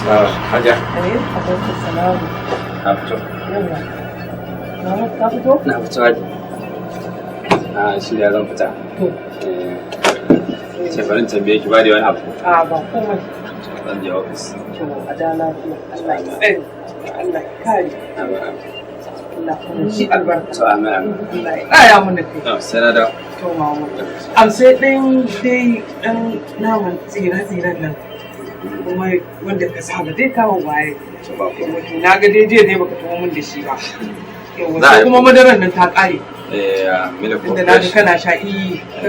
Hajiya. Alaikum salam. Na fito. Yawa. Ka fito? Na fito Haji. Shirya zan fita. Ce bari tambaye ki ba da wani abu. Ba komai. Zan je ofis. To a da lafiya. Allah ya tsare. Allah ya kare. Allah kuma shi albarka. To amin. Allah ya kaya mana kai. To sai na da. To mamu. Sai ɗan naman tsira-tsiran nan. Kuma wanda ka saba dai kawo waye. Na ga dai jiya dai baka tuwo min da shi ba. Yawa kuma madaran nan ta ƙare. Milk inda na ga kana sha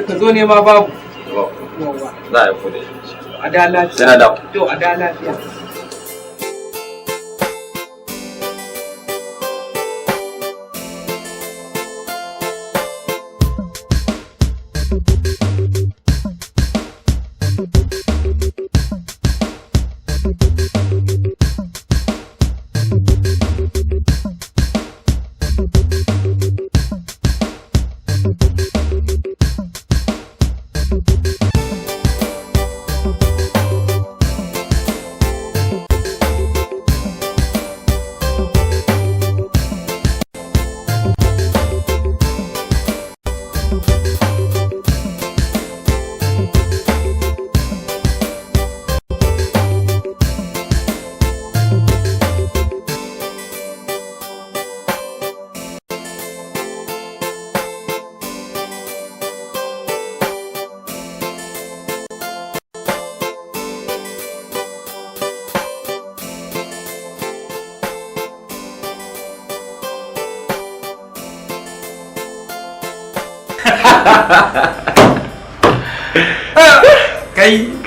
ka zo ne ma babu. Yawa. Za a yi kudi. A da lafiya. Sai na da. To a da lafiya.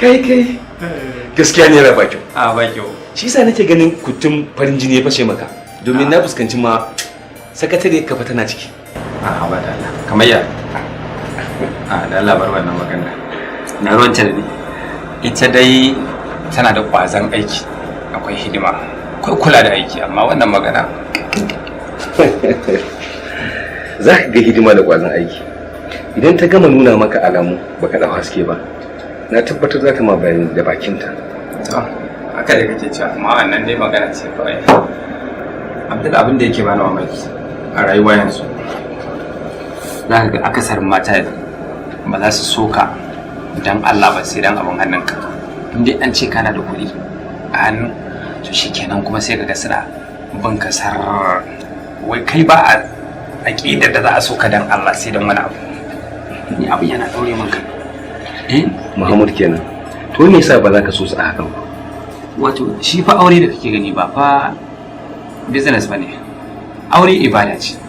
kai gaskiya ne ba kyau ba kyau shi yasa nake ganin kutum farin jini ya fashe maka domin na fuskanci ma sakatare kafa tana ciki ba da Allah kamar ya da Allah bar wannan magana na ruwanta da ni ita dai tana da kwazon aiki akwai hidima akwai kula da aiki amma wannan magana za ka ga hidima da kwazon aiki idan ta gama nuna maka alamu baka dau haske ba na tabbatar za ta ma bayani da bakinta. To, haka da kake cewa amma wannan dai magana ce kawai. Abdul abin da yake bani mamaki a rayuwa yanzu. Za ka ga akasarin mata ba za su soka dan Allah ba sai dan abin hannunka. In dai an ce kana da kuɗi a hannu to shikenan kuma sai ka ga suna bin kasar wai kai ba a aƙidar da za a soka dan Allah sai dan wani abu. Ni abin yana daure min kai. Muhammad kenan to me yasa ba za ka so su a hakan ba wato shi fa aure da kake gani ba fa business bane aure ibada ce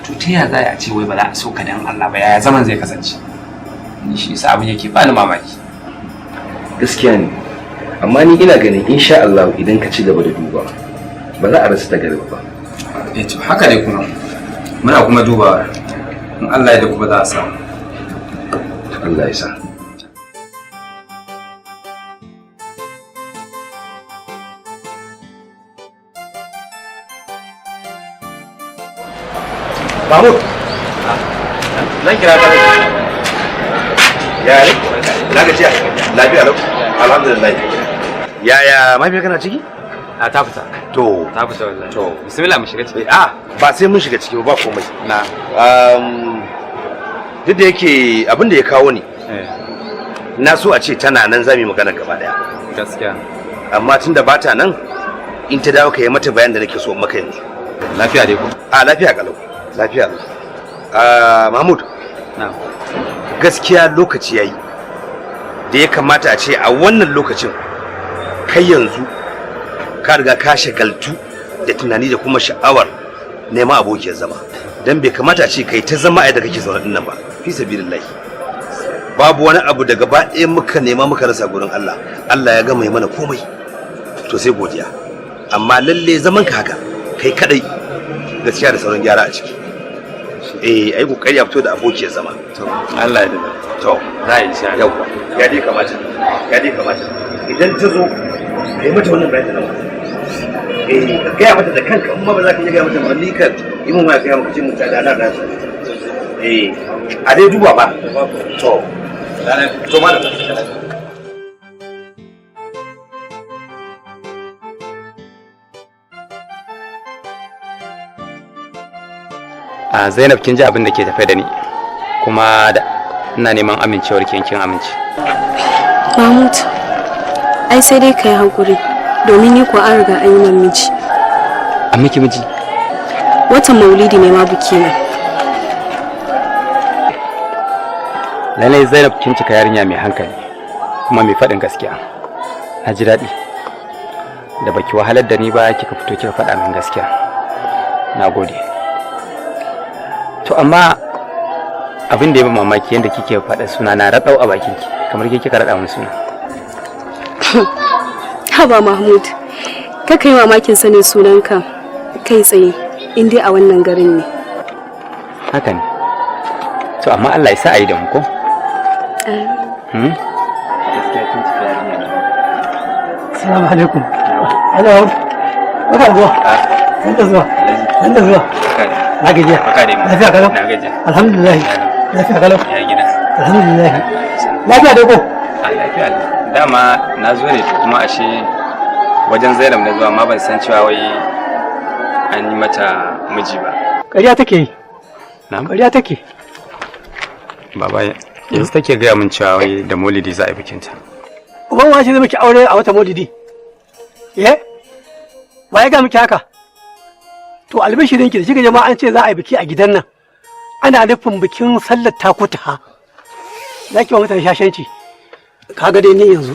to ta ya za a ce wai ba za a so ka dan Allah ba yaya zaman zai kasance ni shi yasa abin yake bani mamaki gaskiya ne amma ni ina ganin insha Allah idan ka ci gaba da duba ba za a rasa ta gaba ba to haka ne kuma muna kuma dubawa in Allah ya da kuma za a samu Allah ya sa Mahmud, nan kira ka ya ne? Na gajiya, lafiya lau, alhamdulillah. Yaya mafiya kana ciki? Ta fita. To, ta fita wallahi. To, bismillah mu shiga ciki. Ba sai mun shiga ciki ba komai. Na. Duk da yake abin da ya kawo ni. Na so a ce tana nan zamu yi magana gaba daya. Gaskiya. Amma tunda ba ta nan, in ta dawo ka yi mata bayan da nake so maka yanzu. Lafiya dai ko? Lafiya kalau. Lafiya lau. Mahmud. Na. Gaskiya lokaci yayi da ya kamata a ce a wannan lokacin kai yanzu ka riga ka shagaltu da tunani da kuma sha'awar neman abokiyar zama dan bai kamata a ce kai ta zama a yadda kake zaune din nan ba fi sabilillahi babu wani abu da gaba ɗaya muka nema muka rasa gurin Allah Allah ya gama yi mana komai to sai godiya amma lalle zaman ka haka kai kadai gaskiya da sauran gyara a ciki ai kokari a fito da abokiyar zama to Allah ya dada to za yi sha yau ya dai kamata idan ta zo kai mata wannan bayani nan ka gaya mata da kanka amma ba za ka iya gaya mata ba ni kan yi mun ma gaya maka ce mun ta da nan a dai duba ba to malam Zainab kin ji abin da ke tafe da ni kuma ina neman amincewar kin amince. Mahmud, ai sai dai kai hakuri domin ni ko an riga an yi min miji. An miki miji? Watan Maulidi ne ma buki na. Lallai Zainab kin cika yarinya mai hankali kuma mai faɗin gaskiya. Na ji daɗi da baki wahalar da ni ba kika fito kika faɗa min gaskiya. Na gode. To amma abin da ya ba mamaki yadda kike faɗa suna na raɗau a bakinki kamar kika raɗa min suna. Haba Mahmud, ka kai mamakin sanin sunanka kai tsaye in dai a wannan garin ne. Haka ne. To amma Allah ya sa a yi da mu ko? Assalamu alaikum. Hello. Barka zuwa. Sanda zuwa. Sanda zuwa. Na gajiya. Lafiya kalau. Na gajiya. Alhamdulillah. Lafiya kalau. Ya gida. Alhamdulillah. Lafiya dai ko? Lafiya. Dama na zo ne kuma ashe wajen Zainab na zuwa amma ban san cewa wai an yi mata miji ba. Ƙarya take yi. Na'am. Ƙarya take. Baba yanzu take gaya min cewa wai da Maulidi za a yi bikinta. Uban wa shi zai miki aure a wata Maulidi? Wa ya ga miki haka? To albishirin ki da kika jama'a an ce za a yi biki a gidan nan. Ana nufin bikin sallar takuta. Za ki wa mutane shashanci. Kaga dai ni yanzu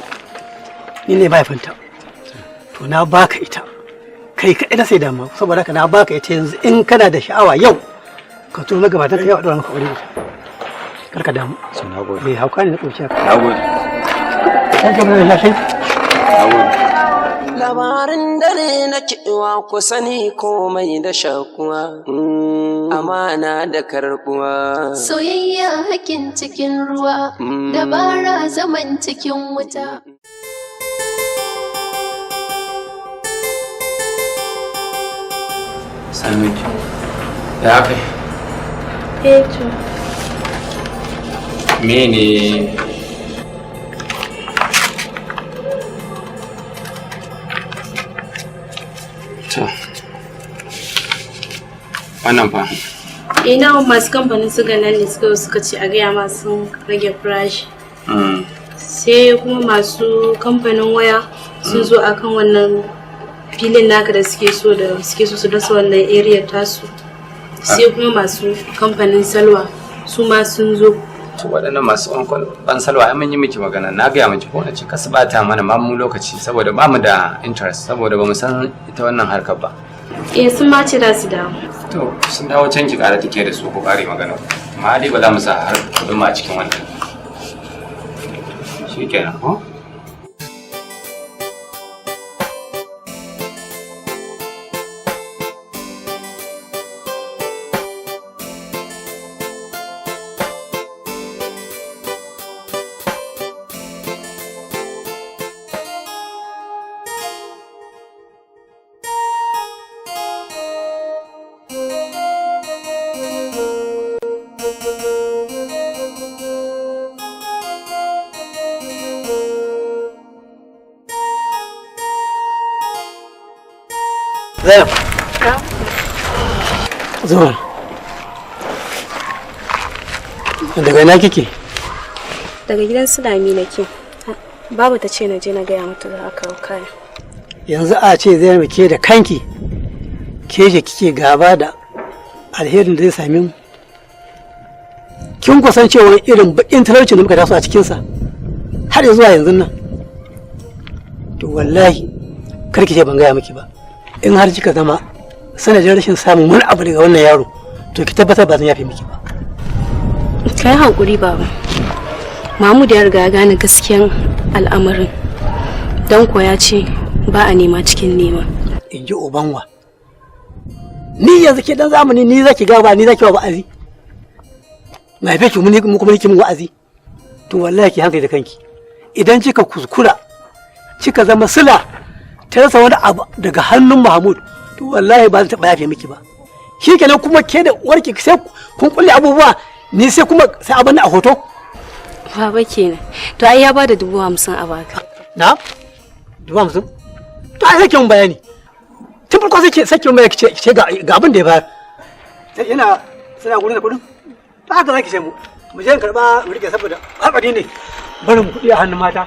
ni ne mahaifinta. To na baka ita. Kai kaɗai na sai dama saboda haka na baka ita yanzu in kana da sha'awa yau ka turo magabatan ka yau a ɗora maka aure ita. Karka damu. Na gode. Me hauka ne na ɗauki haka. Na gode. Kan ka mai shashanci. Na gode. Labarin dare na kiɗuwa ku sani komai da shakuwa, amana da karɓuwa. Soyayya hakin cikin ruwa, dabara zaman cikin wuta. Sannuki. Ya kai. To. Mene to wannan fa Ina masu kamfanin suga nan ne suka ce a gaya masu rage farashi. Sai kuma masu kamfanin waya sun zo akan wannan filin naka da suke so su dasa wannan area tasu. Sai kuma masu kamfanin salwa su ma sun zo. to waɗannan masu ban salwa ai mun yi miki magana na gaya miki ko na ce kasu bata mana ma mu lokaci saboda ba mu da interest saboda ba mu san ita wannan harkar ba. Sun ma ce da su dawo. To sun dawo can ki ƙara take da su ko ƙare magana amma dai ba za mu sa har kuɗin mu a cikin wannan shikenan ko. Zainab. Zuwa. Daga ina kike? Daga gidan su Lami nake. Babu ta ce na je na gaya mata za a kawo kaya. Yanzu a ce Zainab ke da kanki ke ce kike gaba da alherin da zai same mu. Kin kusan cewa irin bakin talaucin da muka taso a cikinsa har zuwa yanzu nan. To wallahi kar ki ce ban gaya miki ba. In har kika zama sanadin rashin samun wani abu daga wannan yaro to ki tabbatar ba zan yafe miki ba. Kai hakuri baba. Mahmud ya riga ya gane gaskiyan al'amarin. Dan ko ya ce ba a nema cikin nema. In ji ubanwa. Ni yanzu ke dan zamani ni zaki ga ba ni zaki wa wa'azi. Na yafe ki mu kuma niki mun wa'azi. To wallahi ki hankali da kanki. Idan kika kuskura kika zama sila ta rasa wani abu daga hannun Mahmud to wallahi ba zan taɓa yafe miki ba. Shi kenan kuma ke da uwarki sai kun kulle abubuwa ni sai kuma sai abin a hoto. Baba kenan. To ai ya bada 50,000 a baka. Na? 50,000? To ai sake mun bayani. Tun farko sake mun bayani ce ga abin da ya bayar. suna gurin da kuɗin ta haka zaki sai mu je karɓa mu rike saboda haɓari ne barin kuɗi a hannun mata.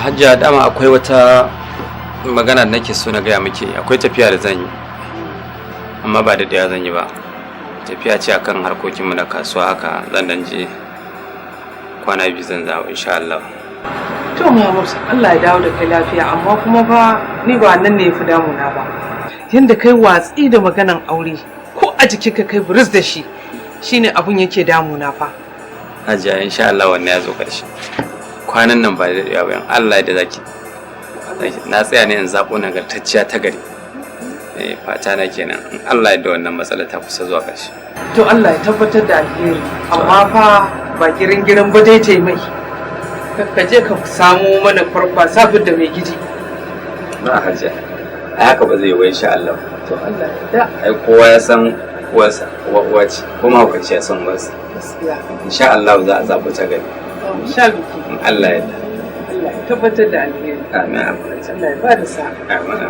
Hajiya dama akwai wata magana da nake so na gaya miki. Akwai tafiya da zan yi amma ba da daya zan yi ba. Tafiya ce akan harkokinmu na kasuwa haka zan dan je kwana 2 zan dawo insha Allah. To Muhammad Allah ya dawo da kai lafiya amma kuma fa ni ba nan ne yafi damuna ba. Yanda kai watsi da maganan aure ko a jikinka kai buris da shi shine abun yake damuna fa. Hajiya insha Allah wannan ya zo karshe. Kwanan nan ba da yawa bayan Allah da zaki na tsaya ne in zabo nagartacciya ta gari. Fata na kenan in Allah ya da wannan matsala ta kusa zuwa ƙarshe. To Allah ya tabbatar da alheri amma fa ba girin ba dai tai mai. Ka je ka samu mana farfa safin da mai gidi. Ba hajiya. Ai haka ba zai yi insha Allah. To Allah ya da. Ai kowa ya san uwarsa, uwa ce, kuma hukunci ya san uwarsa. Gaskiya. Insha Allah za a zabo ta gari. Sha biki. Allah ya da. Allah ya tabbatar da alheri. Amin. Allah ya ba da sa'a. Amin.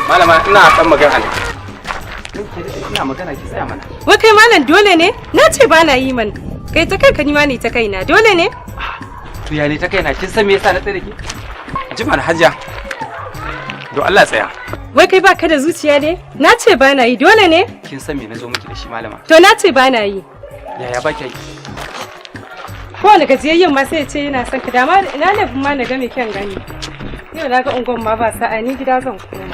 Malama ina kan magana ne. Ina magana ki tsaya mana. Wai kai malam dole ne? Na ce ba na yi man. Kai ta kanka ni ma ne ta kaina. Dole ne? To ya ne ta kaina kin san me yasa na tsare ki? Ji mana Hajiya. Do Allah tsaya. Wai kai baka da zuciya ne? Na ce ba na yi. Dole ne? Kin san me nazo miki da shi malama? To na ce ba na yi. Yaya ba ki yi? Kowane gajiyayyen ma sai ya ce yana son ka dama ina ne ma na ga me kyan gani. Yau na ga ungon ma ba sa'a ni gida zan koma.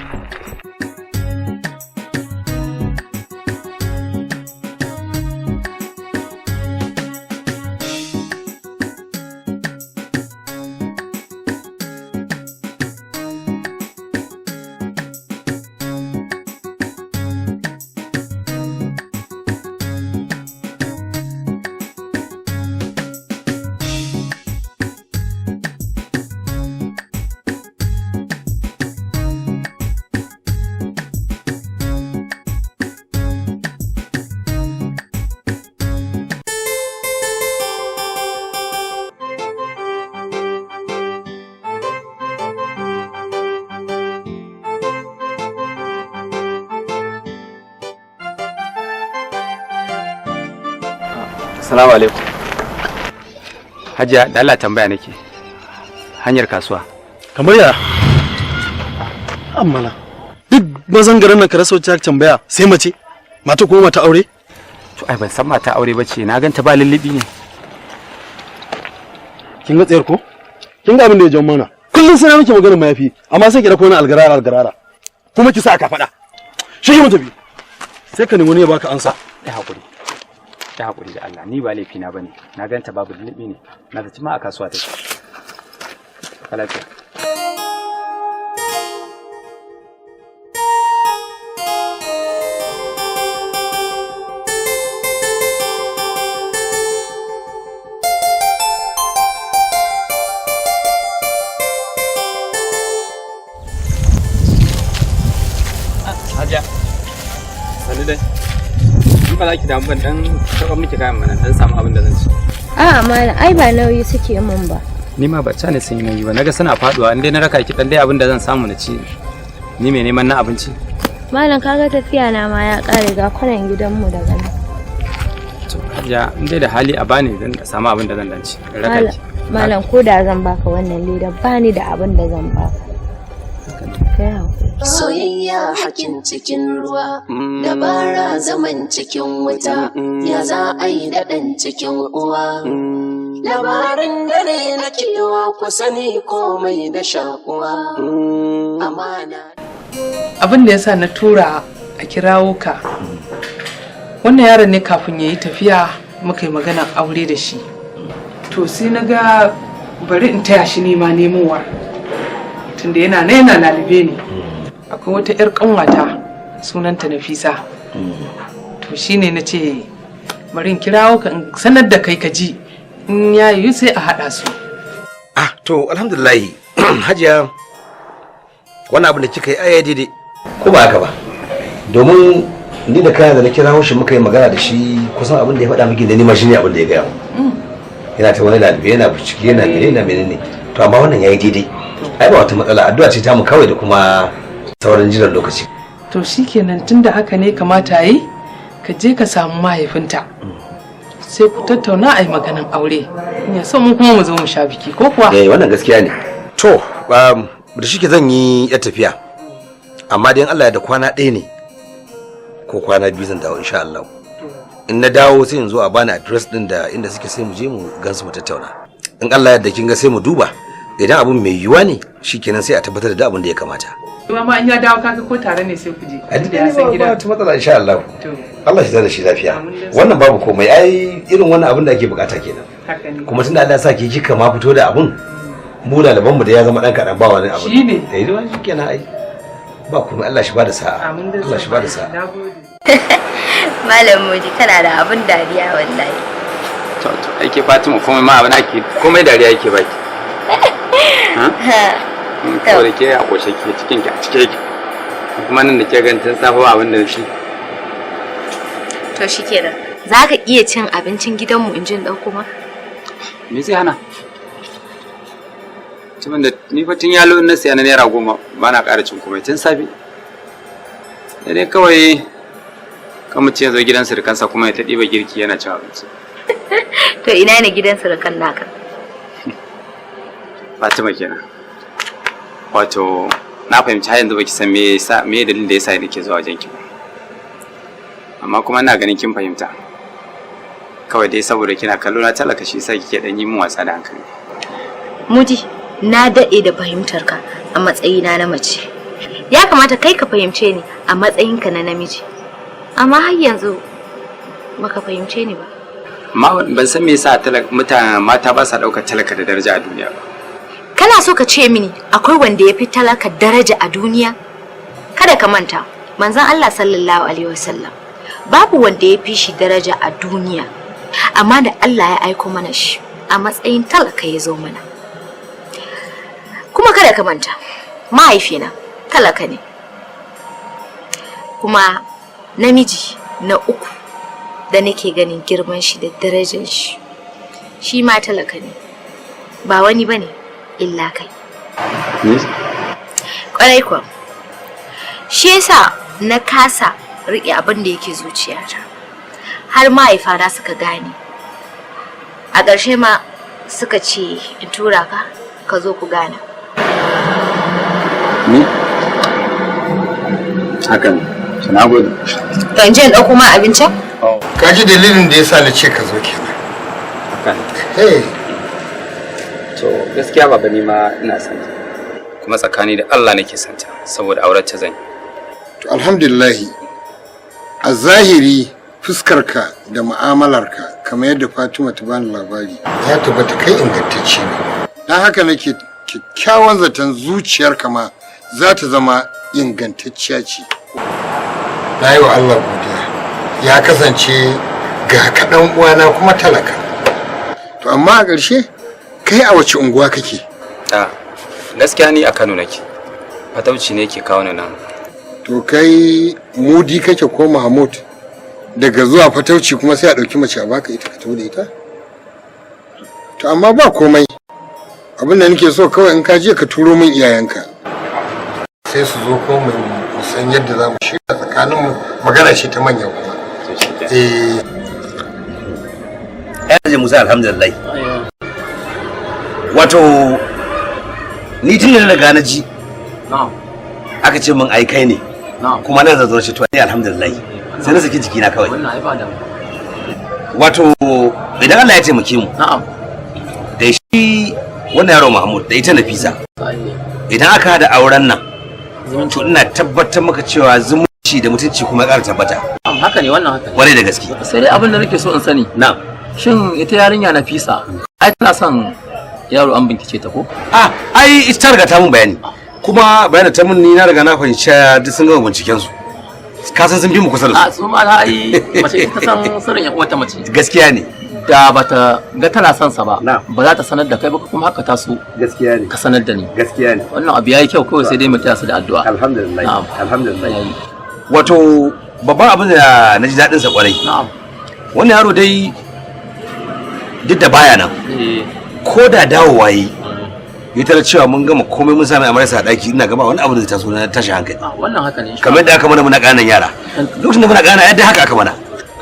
Assalamu alaikum. Hajiya, da Allah tambaya nake. Hanyar kasuwa. Kamar ya? Amana. Duk mazan garin nan ka rasa wacce tambaya sai mace. Mata ko mata aure? To ai ban san mata aure bace, na ganta ba lullubi ne. Kin ga tsayar ko? Kin ga abin da ya jawo mana. Kullun sai na miki maganar mayafi, amma sai ki da kona algarara. Kuma ki sa ka faɗa. Shi mu tafi. Sai ka nemi ne ya baka ansa. Ai hakuri. ta hakuri da Allah, ni ba laifi na bane. Na ganta babu lullubi ne. Na zaci ma a kasuwa take. Ka lafiya. Hajiya. Sani dai. In ba za ki damu ban dan taɓa miki kayan mana dan samu abin da zan ci. A'a malam, ai ba nauyi suke min ba. Ni ma bacca ne sun yi nauyi ba. Naga suna faduwa in dai na raka ki dan dai abin da zan samu na ci. Ni mai neman na abinci. Malam kaga tafiya na ma ya kare ga kwanan gidanmu daga nan. To Hajiya, in dai da hali a bani dan samu abin da zan dan ci. Raka ki. Malam ko da zan baka wannan leda bani da abin da zan baka. Kai hakuri. Soyayya hakin cikin ruwa, dabara zaman cikin wuta, ya za a yi daɗin cikin uwa. Labarin dare na kewa ku sani komai da shakuwa. Amana. Abin da yasa na tura a kirawo ka, wannan yaron ne kafin ya yi tafiya muka yi maganar aure da shi. To sai na ga bari in taya shi nema nemowa, tunda yana lalube ne. Akwai wata 'yar kanwata sunanta Nafisa. To shine na ce bari in kirawo ka in sanar da kai ka ji in ya yi sai a haɗa su. To alhamdulillah Hajiya, wannan abin da kika yi aya daidai ko ba haka ba, domin ni da kayan da na kirawo shi muka yi magana da shi kusan abin da ya faɗa miki da ni ma shine abin da ya gaya mu. Yana ta wani lalube yana bincike yana menene to amma wannan yayi daidai. Ai ba wata matsala, addu'a ce ta mu kawai da kuma sauran jiran lokaci. To shikenan tunda haka ne kamata yi ka je ka samu mahaifinta sai ku tattauna a yi maganan aure. Ya so mu kuma mu zo mu sha biki ko kuwa? Wannan gaskiya ne. To da shike zan yi ya tafiya, amma dai Allah ya da kwana ɗaya ne ko kwana biyu zan dawo insha Allah. In na dawo sai in zo a bani address din da inda suke sai mu je mu gansu mu tattauna. In Allah ya yarda kin ga sai mu duba, idan abun mai yiwuwa ne shikenan sai a tabbatar da abin da ya kamata. Kuma ma in ya dawo kaga ko tare ne sai ku je. A da san gida. Ba ta matsala insha Allah. Allah shi da shi lafiya. Wannan babu komai, ai irin wannan abin da ake bukata kenan. Haka ne. Kuma tunda Allah ya sa ki kika ma fito da abun, mu lalaban mu da ya zama dan kadan ba wani abu. Shine. Eh dai wannan kenan ai. Ba kuma Allah shi ba da sa'a. Allah shi ba da sa'a. Malam Mudi kana da abin dariya wallahi. To aike Fatima komai ma abin ake komai dariya yake baki. Kawai da ke a ƙoshe ke cikin ki a cike ki kuma nan da ke gantin safa abin da shi. To shi kenan, za ka iya cin abincin gidanmu in jin ɗauko ma? Me zai hana? Tumin da ni fa tun yalo na siya na naira 10 ba na ƙara cin komai tun safe. Da dai kawai kan mutum ya zo gidan surukansa kuma ya ta ɗiba girki yana cin abinci. To ina ne gidan surukan naka? Fatima kenan. Wato na fahimci har yanzu baki san me dalilin da yasa nake zuwa wajen ki. Amma kuma ina ganin kin fahimta. Kawai dai saboda kina kallo na talaka shi yasa kike dan yi min wasa da hankali. Mudi, na dade da fahimtar ka a matsayina na mace. Ya kamata kai ka fahimce ni a matsayinka na namiji. Amma har yanzu baka fahimce ni ba. Amma ban san me yasa mata ba sa daukar talaka da daraja a duniya ba. Kana so ka ce mini akwai wanda ya fi talaka daraja a duniya? Kada ka manta, manzon Allah sallallahu alaihi wasallam babu wanda ya fi shi daraja a duniya, amma da Allah ya aiko mana shi a matsayin talaka ya zo mana. Kuma kada ka manta, mahaifina talaka ne, kuma namiji na uku da nake ganin girman shi da darajar shi ma talaka ne, ba wani bane illa kai. Kwarai kuwa, shi yasa na kasa riƙe abin da yake zuciyata har mahaifana suka gane. A ƙarshe ma suka ce in tura ka zo ku gane. Ni? Hakan, na gode. Kan je in ɗauko ma abincin? Ka ji dalilin da yasa na ce ka zo kenan. Hakan. Hey. To gaskiya baba ni ma ina son ta. Kuma tsakani da Allah nake son ta saboda auren ta zan yi. To alhamdulillah a zahiri fuskarka da mu'amalarka kamar yadda Fatima ta bani labari ya tabbata kai ingantacce ne. Dan haka nake kyakkyawan zaton zuciyarka ma za ta zama ingantacciya ce. Na yi wa Allah godiya ya kasance ga kaɗan uwana kuma talaka. To amma a ƙarshe kai a wace unguwa kake? Gaskiya ni a Kano nake. Fatauci ne ke kawo ni nan. To kai mudi kake ko Mahmud? Daga zuwa fatauci kuma sai a ɗauki mace a baka ita ka tafi da ita? To amma ba komai. Abin da nake so kawai in ka je ka turo min iyayenka. Sai su zo ko mu san yadda za mu shirya tsakaninmu, magana ce ta manya kuma. Ya Musa alhamdulillah. Wato ni tun da daga na ji aka ce min ai kai ne kuma nan zan shi to ni alhamdulillah sai na saki jikina kawai. Wato idan Allah ya taimake mu da shi wannan yaro Mahmud da ita Nafisa idan aka hada auren nan to ina tabbatar maka cewa zumunci da mutunci kuma ya ƙara tabbata. Haka ne, wannan haka ne. Kwarai da gaske. Sai dai abin da nake so in sani. Na'am. Shin ita yarinya Nafisa ai tana son yaro an bincike ta ko? Ai ita ta riga ta mun bayani. Kuma bayanin ta mun ni na riga na fahimci duk sun gama binciken su. Ka san sun fi mu kusa da su. Su ma na ai mace ita san sirrin yan uwata mace. Gaskiya ne. Da bata ga tana son sa ba za ta sanar da kai ba kuma haka ta so. Gaskiya ne. Ka sanar da ni. Gaskiya ne. Wannan abu yayi kyau kawai sai dai mu taya su da addu'a. Alhamdulillah. Alhamdulillah. Wato babban abin da na ji daɗin sa kwarai. Wannan yaro dai duk da baya nan. Ko da dawowa yi ya tara cewa mun gama komai mun sami amarsa a daki ina gaba wani abu da ta so na tashi hankali. Wannan haka ne. Kamar yadda aka mana muna ƙananan yara. Lokacin da muna ƙanana yadda haka aka mana.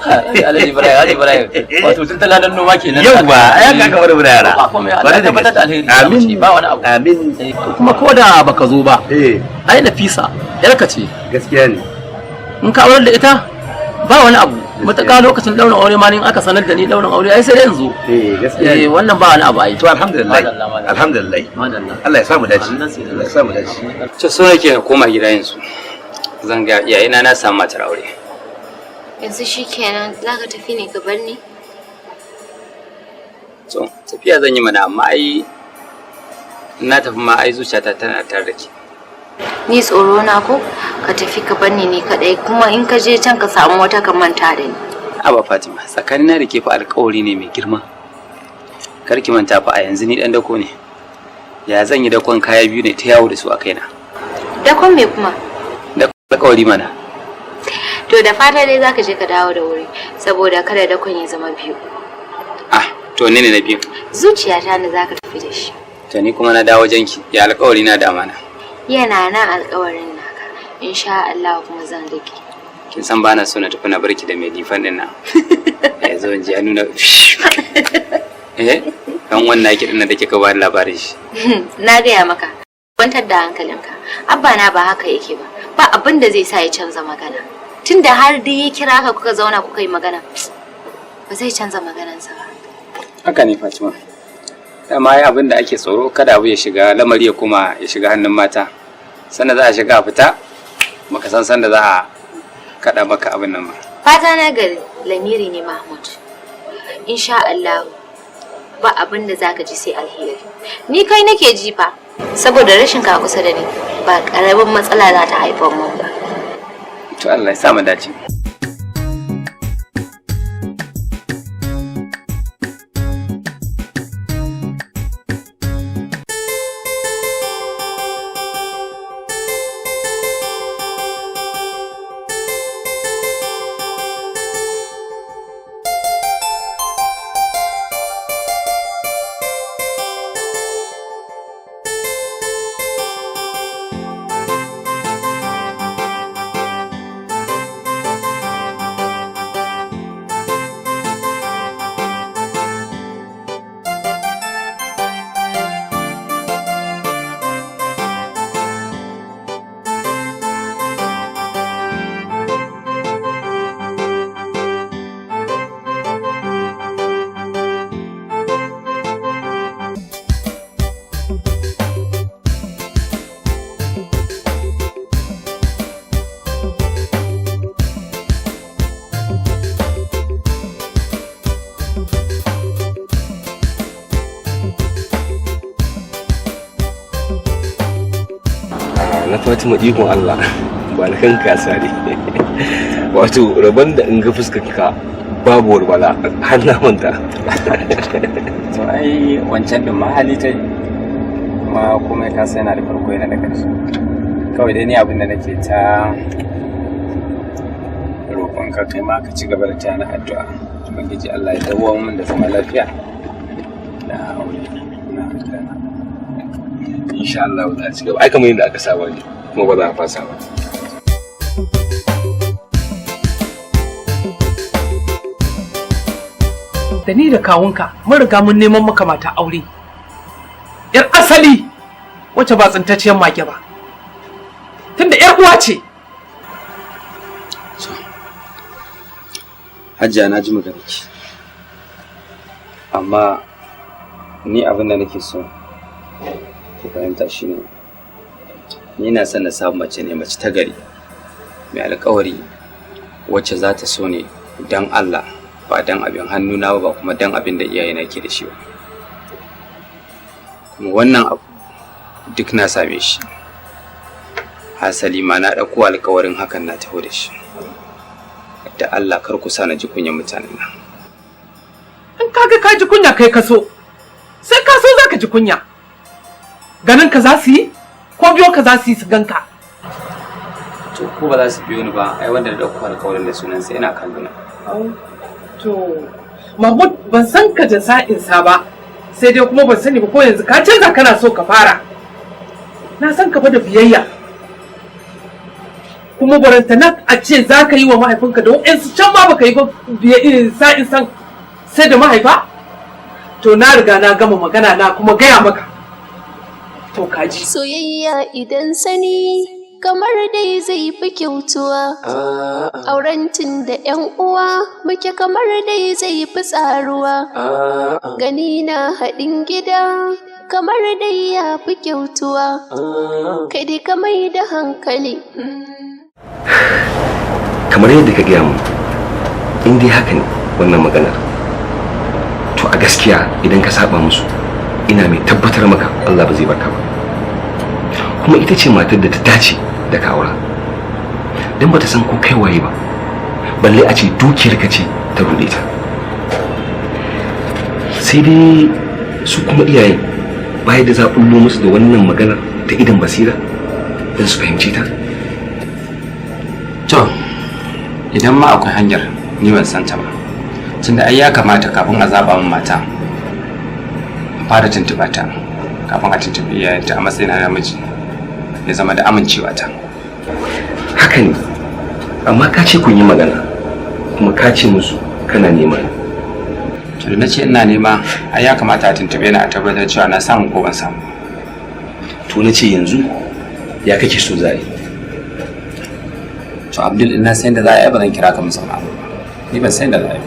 Alhaji Ibrahim wato tun taladan noma kenan. Yauwa ai aka mana muna yara. Ba da tabbatar da alheri. Amin. Ba wani abu. Amin. Kuma ko da baka zo ba. Ai Nafisa yarka ce. Gaskiya ne. In ka aurar da ita ba wani abu. Mutaka lokacin daurin aure ma in aka sanar da ni daurin aure ai sai dai in zo. Gaskiya. Wannan ba wani abu ai. To alhamdulillah. Alhamdulillah. Allah ya samu dace. Allah ya samu dace. Ce so yake na koma gida yanzu. Zan ga iyayena na samu matar aure. Yanzu shikenan zaka tafi ne ka bar ni? To tafiya zan yi mana amma ai na tafi ma ai zuciyata tana tare da ke. Ni tsoro na ko ka tafi ka bar ni kadai kuma in ka je can ka samu wata ka manta da ni. Aba Fatima, tsakanina da ke fa alƙawari ne mai girma. Kar ki manta fa a yanzu ni dan dako ne. Ya zan yi dakon kaya biyu ne ta yawo da su a kaina. Dakon me kuma? Dakon alƙawari mana. To da fata dai zaka je ka dawo da wuri saboda kada dakon ya zama biyu. To ne na biyu. Zuciyata ne zaka tafi da shi. To ni kuma na dawo janki. Ya alƙawari na da amana. Yana nan alƙawarin naka. Insha Allah kuma zan rike. Kin san bana so na tafi na barki da mai difan din nan. Zo in ji ya nuna dan wannan ki dinnan da kika ba labarin shi. Na gaya maka. Kwantar da hankalinka. Abba na ba haka yake ba. Ba abin da zai sa ya canza magana. Tunda har dai ya kira ka kuka zauna kuka yi magana. Ba zai canza maganarsa ba. Haka ne Fatima. Dama ai abin da ake tsoro kada abu ya shiga lamari ya kuma ya shiga hannun mata. Sanda za a shiga a fita baka san sanda za a kada maka abin nan ba. Fata na gari lamiri ne Mahmud. Insha Allah ba abin da zaka ji sai alheri. Ni kai nake ji fa saboda rashin ka kusa da ni ba karamin matsala za ta haifar mun ba. To Allah ya sa mu dace. na Fatima ikon Allah ba na kan kasa ne. Wato rabon da in ga fuskar ka babu warbala har na manta. To ai wancan din ma hali ta ma kuma ka sai yana da farko yana da ƙarshe. Kawai dai ni abin da nake ta roƙon ka kai ma ka ci gaba da tana addu'a. Ubangiji Allah ya dawo min da zama lafiya da aure na gidana. Insha Allah za a ci gaba. Ai kamar yadda aka saba ne kuma ba za a fasa ba. Da ni da kawunka mun riga mun neman maka mata aure. Yar asali wacce ba tsintacciyar mage ba. Tunda yar uwa ce. Hajiya na ji maganarki. Amma ni abin da nake so ku fahimta shine ni na son na samu mace ne mace ta gari mai alƙawari wacce za ta so ne dan Allah ba dan abin hannuna ba kuma dan abin da iyayena ke da shi ba. Kuma wannan abu duk na same shi. Hasali ma na ɗauko alƙawarin hakan na taho da shi. Da Allah kar ku sa na ji kunyan mutanen nan. In kaga ka ji kunya kai kaso. Sai ka so zaka ji kunya. Ganin ka za su yi ko biyo ka za su yi su ganka. To ko ba za su biyo ni ba ai wanda da dauko alƙawarin da sunan sai ina kallona. To Mahmud ban san ka da sa'insa ba. Sai dai kuma ban sani ba ko yanzu ka canza kana so ka fara. Na san ka fa da biyayya. Kuma barantana a ce za ka yi wa mahaifinka da waɗansu can ma baka yi ba sa'in san sai da mahaifa? To na riga na gama magana na kuma gaya maka. To kaji. Soyayya idan sani kamar dai zai fi kyautuwa. Aurentin da 'yan uwa muke kamar dai zai fi tsaruwa. Gani na haɗin gida kamar dai ya fi kyautuwa. Kai dai ka mai da hankali. Kamar yadda ka gaya mu in dai haka ne wannan maganar to a gaskiya idan ka saba musu ina mai tabbatar maka Allah ba zai barka ba kuma ita ce matar da ta dace da ka aura dan bata san ko kai waye ba balle a ce dukiyar ka ce ta rude ta sai dai su kuma iyaye bayan da za a bullo musu da wannan maganar ta idan basira don su fahimce ta. To, idan ma akwai hanyar ni ban san ta ba. Tunda ai ya kamata kafin a zaba min mata in fara tuntuɓa ta kafin a tuntuɓi iyayenta a matsayin namiji ya zama da amincewa ta. Haka ne, amma ka ce kun yi magana kuma ka ce musu kana nema. To da na ce ina nema ai ya kamata a tuntuɓe ni a tabbatar cewa na samu ko ban samu. To na ce yanzu ya kake so za yi. To Abdul ina san da za a yi ba zan kira ka musamman ba. Ni ban san da za a yi.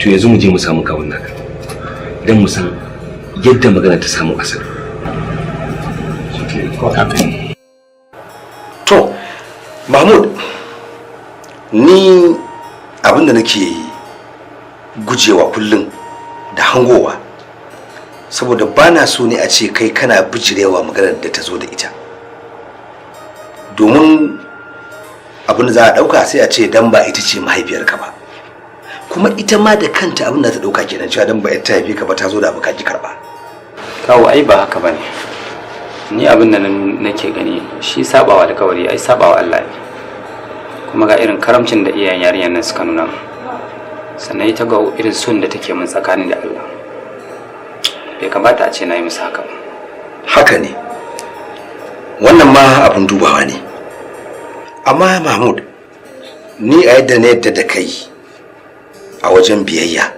To yanzu mu je mu samu kawun naka. Dan mu san yadda magana ta samu asali. To Mahmud ni abinda nake gujewa kullum da hangowa saboda bana so ne a ce kai kana bijirewa maganar da ta zo da ita. Domin abin da za a dauka sai a ce dan ba ita ce mahaifiyarka ba kuma ita ma da kanta abin da ta dauka kenan cewa dan ba ita haife ka ba ta zo da abu ka ki karba. Kawo ai ba haka bane. Ni abin da nake gani shi sabawa da kawari ai sabawa Allah ne. Kuma ga irin karamcin da iyayen yarinyar nan suka nuna sannan ita ga irin son da take min tsakanin da Allah. Bai kamata a ce na yi musu haka ba. Haka ne. Wannan ma abin dubawa ne. Amma Mahmud ni a yadda na yadda da kai a wajen biyayya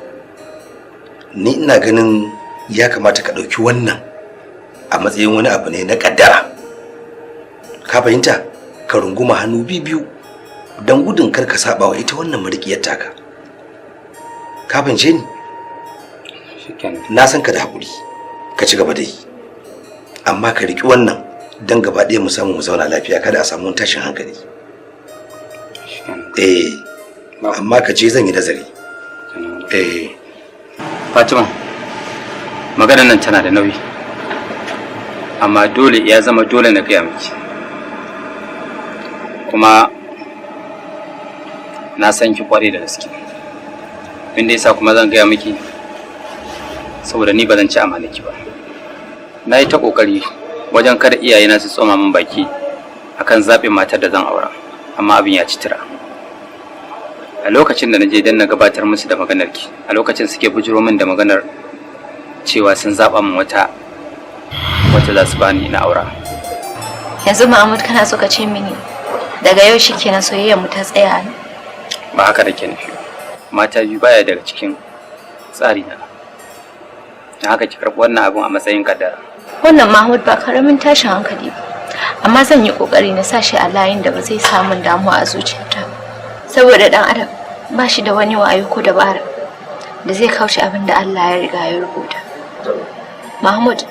ni ina ganin ya kamata ka ɗauki wannan a matsayin wani abu ne na ƙaddara. Ka fahimta ka runguma hannu biyu don gudun kar ka saba wa ita wannan marikiyar taka. Ka fahimce ni? Na san ka da haƙuri ka ci gaba da yi amma ka riƙi wannan don gaba ɗaya mu samu mu zauna lafiya kada a samu tashin hankali. Amma ka je zan yi nazari. Fatima maganar nan tana da nauyi amma dole ya zama dole na gaya miki, kuma na san ki kware da gaske. Inda yasa kuma zan gaya miki saboda ni ba zan ci amanaki ba. Na yi ta kokari wajen kada iyayena su tsoma min baki akan zaɓin matar da zan aura, amma abin ya ci tira. A lokacin da na je dan na gabatar musu da maganar ki, a lokacin suke bujiro min da maganar cewa sun zaɓa min wata za su bani na aura. Yanzu Mahmud kana so ka ce mini daga yau shikenan soyayyar mu ta tsaya ne? Ba haka nake nufi. Mata biyu baya daga cikin tsari na. Dan haka ki karɓi wannan abin a matsayin kaddara. Wannan Mahmud ba karamin tashin hankali ba. Amma zan yi kokari na sa shi a layin da ba zai samu damuwa a zuciyarta ba. Saboda dan adam ba shi da wani wayo ko dabara da zai kauce abin da Allah ya riga ya rubuta. Mahmud,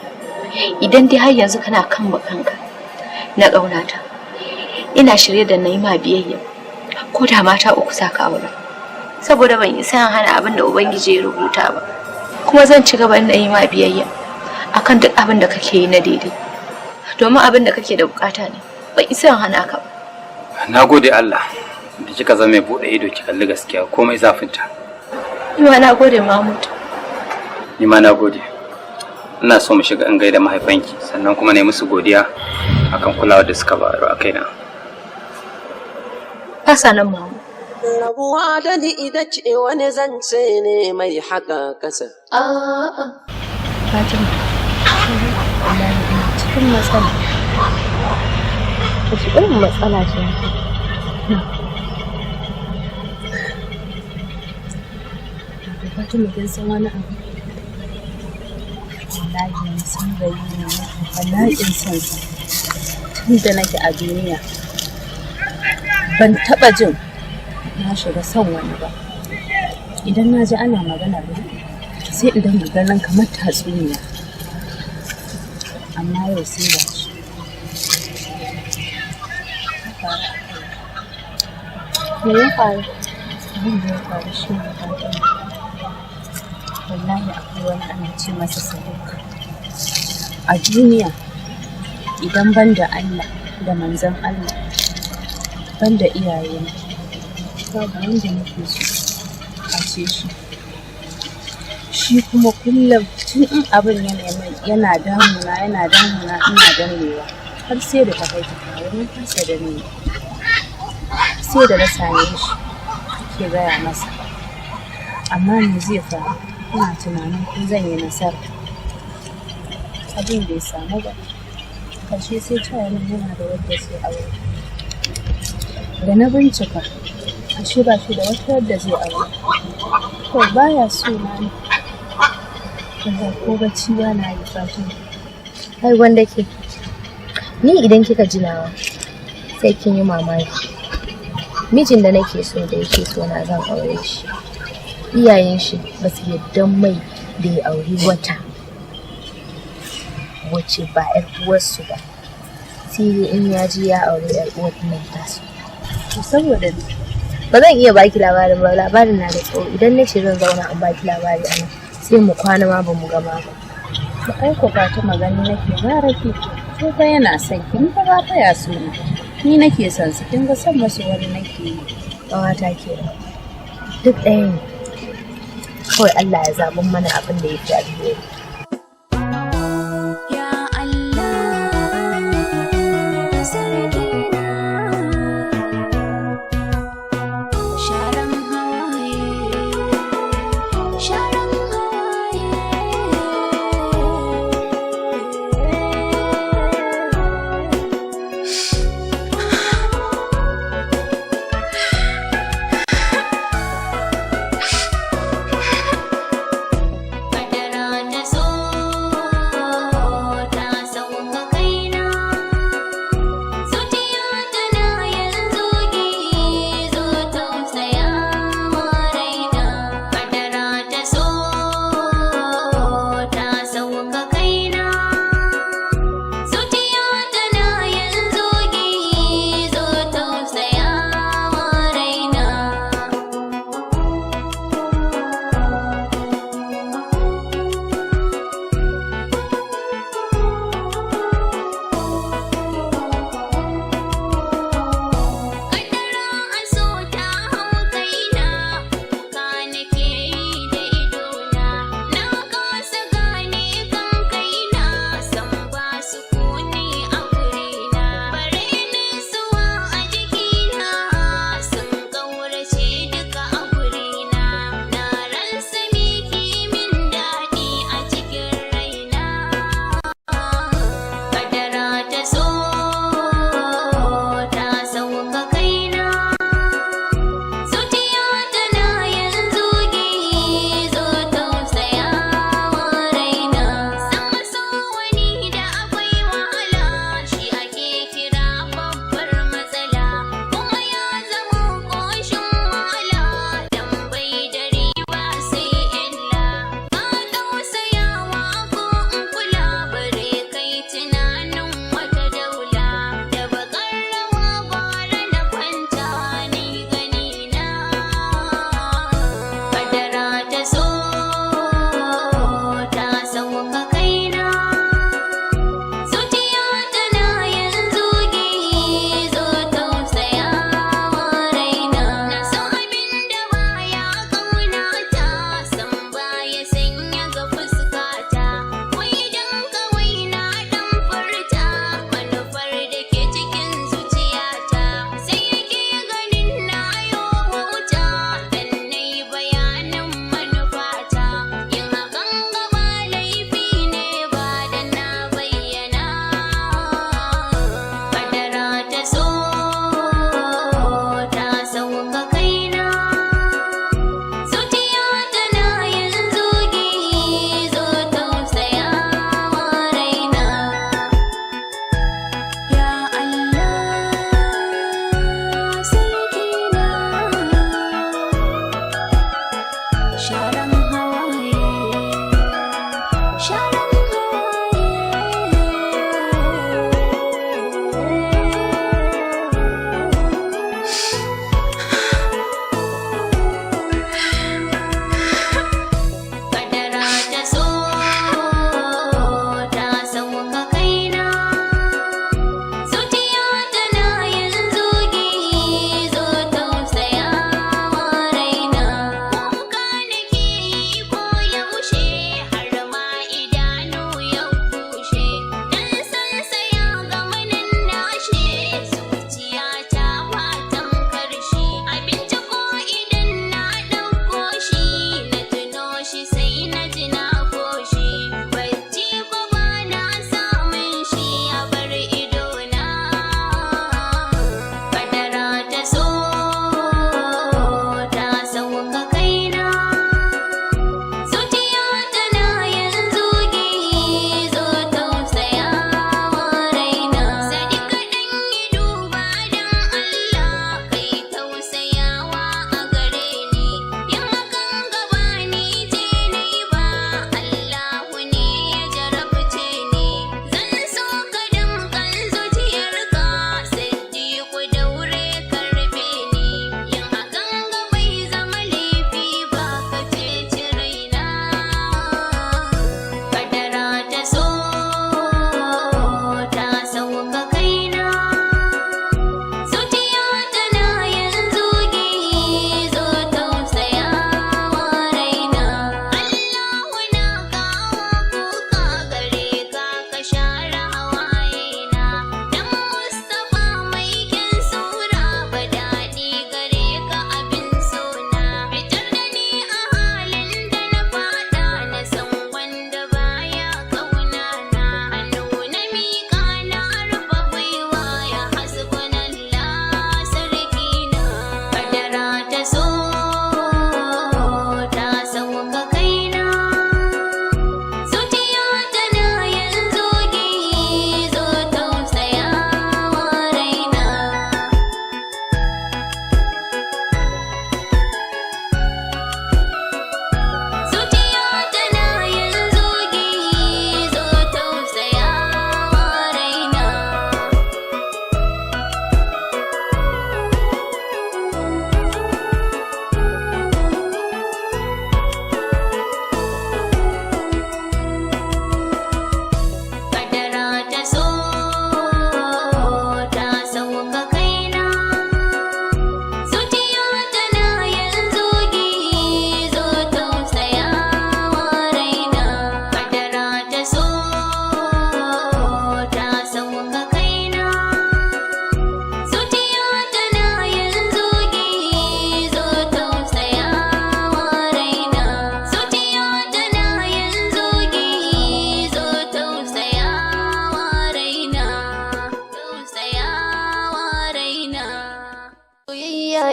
idan dai har yanzu kana kan bakanka na ƙaunata, ina shirye da na yi ma biyayya ko da mata uku za ka aura, saboda ban isa hana abin da Ubangiji ya rubuta ba, kuma zan ci gaba da yi ma biyayya akan duk abin da kake yi na daidai, domin abin da kake da bukata ne, ban isa hana ka ba. Na gode Allah da kika zama mai buɗe ido ki kalli gaskiya komai zafinta. Ni ma na gode Mahmud. Ni ma na gode. Ina so mu shiga in gaida mahaifanki sannan kuma na yi musu godiya akan kulawar da suka bayar a kaina. Fasa nan Mahmud. Rabuwa da ni ita ce wani zance ne mai haka kasa. Fatima, wallahi ina cikin matsala. Wace irin matsala ce haka? Fatima kin san wani abu? Wallahi na san rayu ne bala'in son sa. Tun da nake a duniya ban taɓa jin na shiga son wani ba. Idan na ji ana magana da sai in dinga ganin kamar tatsuniya. Amma yau sai ba shi. Me ya faru? Abin da ya faru shi ne Fatima. Wallahi akwai wani ana ce masa Sadiq. A duniya idan ban da Allah da manzon Allah, ban da iyayena, babu wanda nake so a ce shi. Shi kuma kullum tun in abin yana damuna ina damewa har sai da ta kai ta kawo na kasa da ni. Sai da na same shi ke gaya masa, amma me zai faru? Ina tunanin ko zan yi nasara. Abin bai samu ba. Ƙarshe sai cewa yana da wadda zai aure. Da na bincika, ashe ba shi da wata wadda zai aure. To baya so na ne. Kuma ko bacci ba na yi Fatima. Ai wanda ke. Ni idan kika ji nawa sai kin yi mamaki. Mijin da nake so da yake so na zan aure shi. Iyayen shi ba su yarda mai da ya auri wata wacce ba 'yar uwarsu ba, sai dai in ya ji ya auri 'yar uwar nan tasu. To saboda ba zan iya baki labarin ba, labarin na da tsawo. Idan na ce zan zauna in baki labari a nan sai mu kwana ma ba mu gama ba. ba ai ko ba ta magana nake gara ki ko fa yana son ki, ni ba ta ya so ni nake son su, kin ga son masu wani nake yi. Ƙawata kenan duk ɗaya ne, kawai Allah ya zaɓin mana abin da ya fi alheri.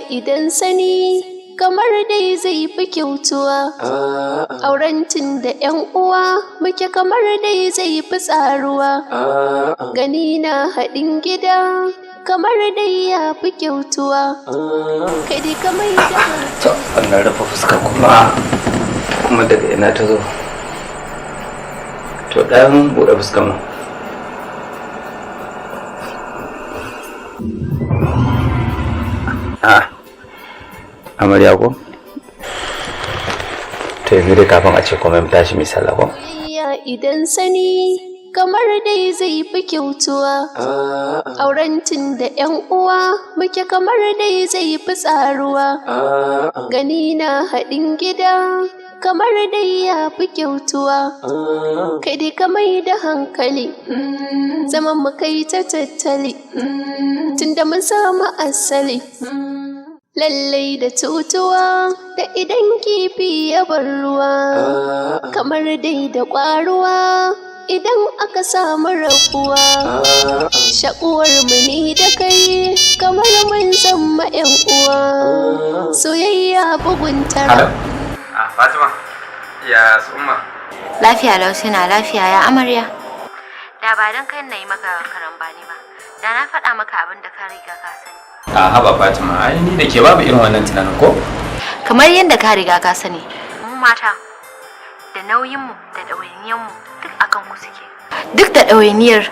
idan sani kamar dai zai fi kyautuwa. Auren tun da 'yan uwa muke kamar dai zai fi tsaruwa. Gani na haɗin gida kamar dai ya fi kyautuwa. Kai dai kamar da to wannan rufe fuska kuma daga ina ta zo. To dan buɗe fuskar mu. Amarya ko? To yanzu dai kafin a ce komai mu tashi mai sallah ko? Idan sani kamar dai zai fi kyautuwa. Auren tun da 'yan uwa muke kamar dai zai fi tsaruwa. Gani na haɗin gida kamar dai ya fi kyautuwa. Kai dai ka mai da hankali zaman mu kai ta tattali tunda mun samu asali. Lallai da tutuwa da idan kifi ya bar ruwa kamar dai da ƙwaruwa idan aka samu rabuwa. Shakuwar mu ni da kai kamar mun zama 'yan uwa. Soyayya bugun tara. Fatima, ya Umma? Lafiya lau suna lafiya ya amarya. Da ba don kai na yi maka karambani ba, da na faɗa maka abin da ka riga ka sani. Haba Fatima, ai ni da ke babu irin wannan tunanin ko? Kamar yadda ka riga ka sani, mu mata da nauyinmu da ɗawainiyarmu duk akan ku suke. Duk da ɗawainiyar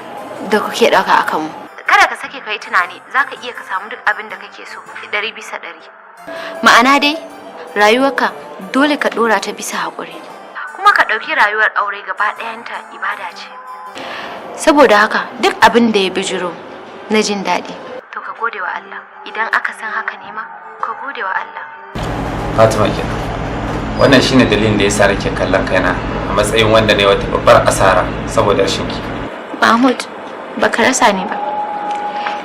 da kuke ɗauka akan mu. Kada ka sake ka yi tunani za ka iya ka samu duk abin da kake so 100%. Ma'ana dai rayuwarka dole ka ɗora ta bisa haƙuri. Kuma ka ɗauki rayuwar aure gaba ɗayanta ibada ce. Saboda haka duk abin da ya bijiro na jin daɗi to ka gode wa Allah. Idan aka san haka ne ma ka gode wa Allah. Fatima kenan. Wannan shine dalilin da yasa nake kallon kaina a matsayin wanda ne wata babbar asara saboda rashin ki. Mahmud, baka rasa ni ba.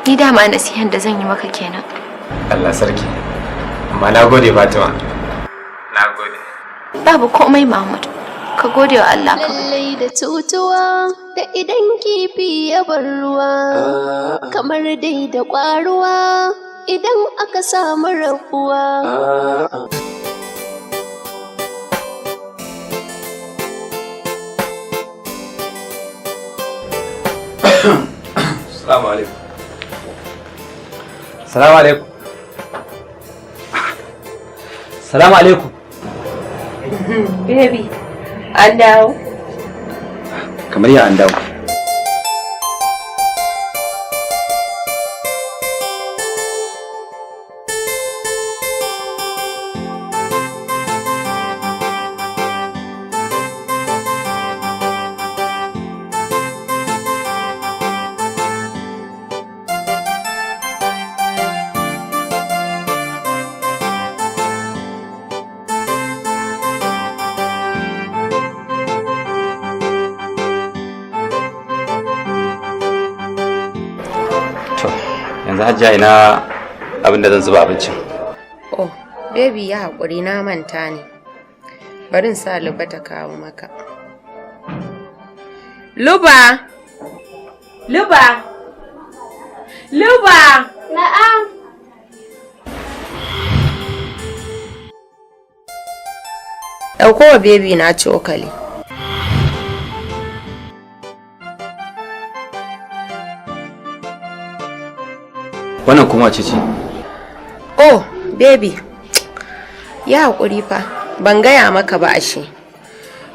Ni dama nasihan da zan yi maka kenan. Allah sarki. Amma na gode Fatima. Na gode. Babu komai Mahmud. Ka gode wa Allah. Lallai da tutuwa da idan kifi ya bar ruwa kamar dai da ƙwaruwa idan aka samu rabuwa. Assalamu alaikum. Assalamu alaikum. Assalamu alaikum. Baby, an dawo. Kamar ya an dawo. Yanzu hajja ina abin da zan zuba abincin. Oh, baby ya haƙuri na manta ne. Bari in sa Luba ta kawo maka. Luba! Luba! Luba! Na'am. Ɗauko wa baby na cokali. Wannan kuma ce ce? Oh, baby. Ya haƙuri fa, ban gaya maka ba ashe.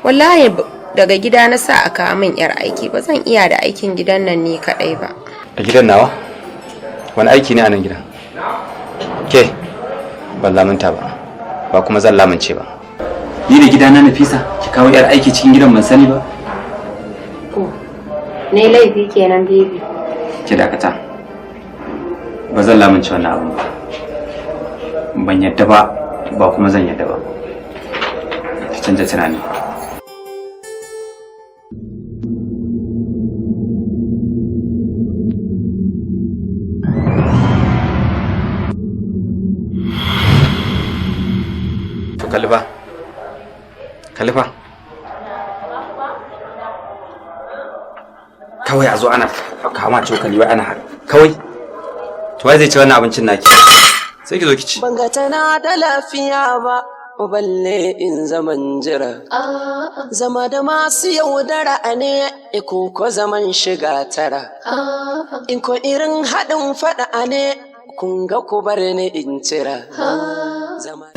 Wallahi daga gida na sa a kawo min yar aiki, ba zan iya da aikin gidan nan ne kaɗai ba. A gidan nawa? Wani aiki ne a nan gidan? Ke, ban lamunta ba, ba kuma zan lamunce ba. Ni da gidana Nafisa, ki kawo yar aiki cikin gidan ban sani ba? Oh, ne laifi kenan baby. Ki dakata. Ba zan lamunci wannan abin ba. Ban yadda ba, ba kuma zan yadda ba. Ki canza tunani. To Khalifa. Khalifa. Kawai a zo ana kama cokali wai ana kawai. To wai zai ci wannan abincin naki? sai ki zo ki ci. Ban ga tana da lafiya ba, balle in zaman jira. Zama da masu yaudara ne, ko zaman shiga tara. In ko irin haɗin faɗa ne, kun ga ku bar ni in cira. Zama